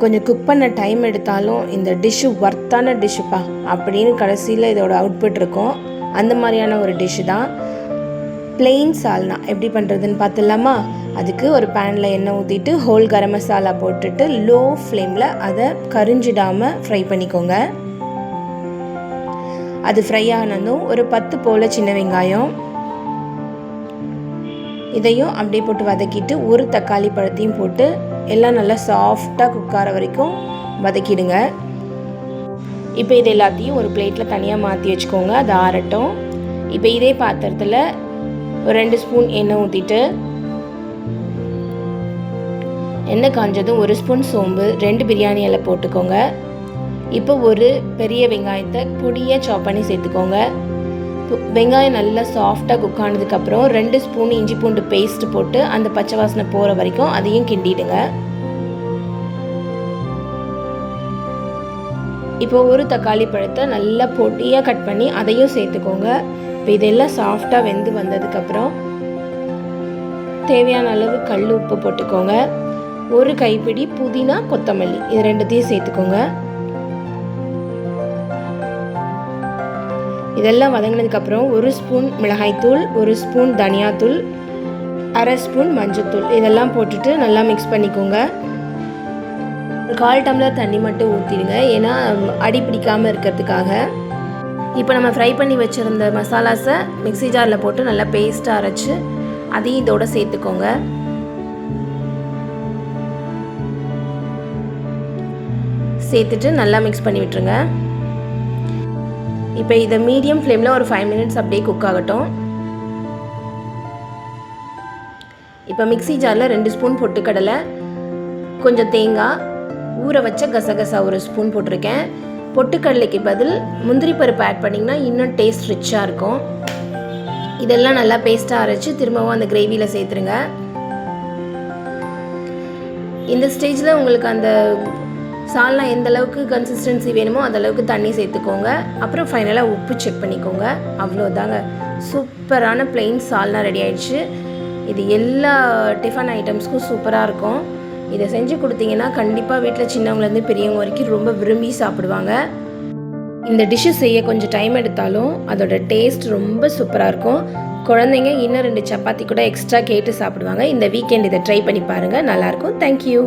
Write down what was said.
கொஞ்சம் குக் பண்ண டைம் எடுத்தாலும் இந்த டிஷ்ஷு ஒர்த்தான டிஷ்ஷுப்பா அப்படின்னு கடைசியில் இதோட அவுட்புட் இருக்கும். அந்த மாதிரியான ஒரு டிஷ்ஷு தான் பிளெயின் சால்னா. எப்படி பண்ணுறதுன்னு பார்த்துடலாமா? அதுக்கு ஒரு பேனில் எண்ணெய் ஊற்றிட்டு ஹோல் கரம் மசாலா போட்டுட்டு லோ ஃப்ளேமில் அதை கரிஞ்சிடாமல் ஃப்ரை பண்ணிக்கோங்க. அது ஃப்ரை ஆனதும் ஒரு 10 போல் சின்ன வெங்காயம், இதையும் அப்படியே போட்டு வதக்கிட்டு ஒரு தக்காளி பழத்தையும் போட்டு எல்லாம் நல்லா சாஃப்டாக குக் ஆகிற வரைக்கும் வதக்கிடுங்க. இப்போ இது எல்லாத்தையும் ஒரு பிளேட்டில் தனியாக மாற்றி வச்சுக்கோங்க. அது ஆறட்டும். இப்போ இதே பாத்திரத்தில் ஒரு 2 ஸ்பூன் எண்ணெய் ஊற்றிட்டு எண்ணெய் காஞ்சதும் 1 ஸ்பூன் சோம்பு, 2 பிரியாணி இலை போட்டுக்கோங்க. இப்போ ஒரு பெரிய வெங்காயத்தை பொடியாக சாப் பண்ணி சேர்த்துக்கோங்க. வெங்காயம் நல்லா சாஃப்டாக குக் ஆனதுக்கப்புறம் 2 ஸ்பூன் இஞ்சி பூண்டு பேஸ்ட் போட்டு அந்த பச்சை வாசனை போகிற வரைக்கும் அதையும் கிண்டிடுங்க. இப்போ ஒரு தக்காளி பழத்தை நல்லா பொடியாக கட் பண்ணி அதையும் சேர்த்துக்கோங்க. இப்போ இதெல்லாம் சாஃப்டாக வெந்து வந்ததுக்கப்புறம் தேவையான அளவு கல் உப்பு போட்டுக்கோங்க. ஒரு கைப்பிடி புதினா, கொத்தமல்லி இது ரெண்டுத்தையும் சேர்த்துக்கோங்க. இதெல்லாம் வதங்கினதுக்கப்புறம் 1 ஸ்பூன் மிளகாய்த்தூள், 1 ஸ்பூன் தனியாத்தூள், 1/2 ஸ்பூன் மஞ்சத்தூள் இதெல்லாம் போட்டுட்டு நல்லா மிக்ஸ் பண்ணிக்கோங்க. 1/4 டம்ளர் தண்ணி மட்டும் ஊற்றிடுங்க, ஏன்னா அடி பிடிக்காமல் இருக்கிறதுக்காக. இப்போ நம்ம ஃப்ரை பண்ணி வச்சுருந்த மசாலாஸை மிக்ஸி ஜாரில் போட்டு நல்லா பேஸ்ட்டாக அரைச்சி அதையும் இதோட சேர்த்துக்கோங்க. சேர்த்துட்டு நல்லா மிக்ஸ் பண்ணி விட்டுருங்க. இப்போ இதை மீடியம் ஃப்ளேமில் ஒரு 5 மினிட்ஸ் அப்படியே குக் ஆகட்டும். இப்போ மிக்ஸி ஜாரில் 2 ஸ்பூன் பொட்டுக்கடலை, கொஞ்சம் தேங்காய், ஊற வச்ச கசகசா 1 ஸ்பூன் போட்டிருக்கேன். பொட்டுக்கடலைக்கு பதில் முந்திரி பருப்பு ஆட் பண்ணிங்கன்னா இன்னும் டேஸ்ட் ரிச்சாக இருக்கும். இதெல்லாம் நல்லா பேஸ்ட்டாக அரைச்சி திரும்பவும் அந்த கிரேவியில் சேர்த்துருங்க. இந்த ஸ்டேஜில் உங்களுக்கு அந்த சால்னா எந்த அளவுக்கு கன்சிஸ்டன்சி வேணுமோ அந்தளவுக்கு தண்ணி சேர்த்துக்கோங்க. அப்புறம் ஃபைனலாக உப்பு செக் பண்ணிக்கோங்க. அவ்வளோதாங்க, சூப்பரான பிளெயின் சால்னா ரெடி ஆயிடுச்சு. இது எல்லா டிஃபன் ஐட்டம்ஸ்க்கும் சூப்பராக இருக்கும். இதை செஞ்சு கொடுத்தீங்கன்னா கண்டிப்பாக வீட்டில் சின்னவங்கலேருந்து பெரியவங்க வரைக்கும் ரொம்ப விரும்பி சாப்பிடுவாங்க. இந்த டிஷ்ஷு செய்ய கொஞ்சம் டைம் எடுத்தாலும் அதோட டேஸ்ட் ரொம்ப சூப்பராக இருக்கும். குழந்தைங்க இன்னும் 2 சப்பாத்தி கூட எக்ஸ்ட்ரா கேட்டு சாப்பிடுவாங்க. இந்த வீக்கெண்ட் இதை ட்ரை பண்ணி பாருங்கள், நல்லாயிருக்கும். தேங்க்யூ.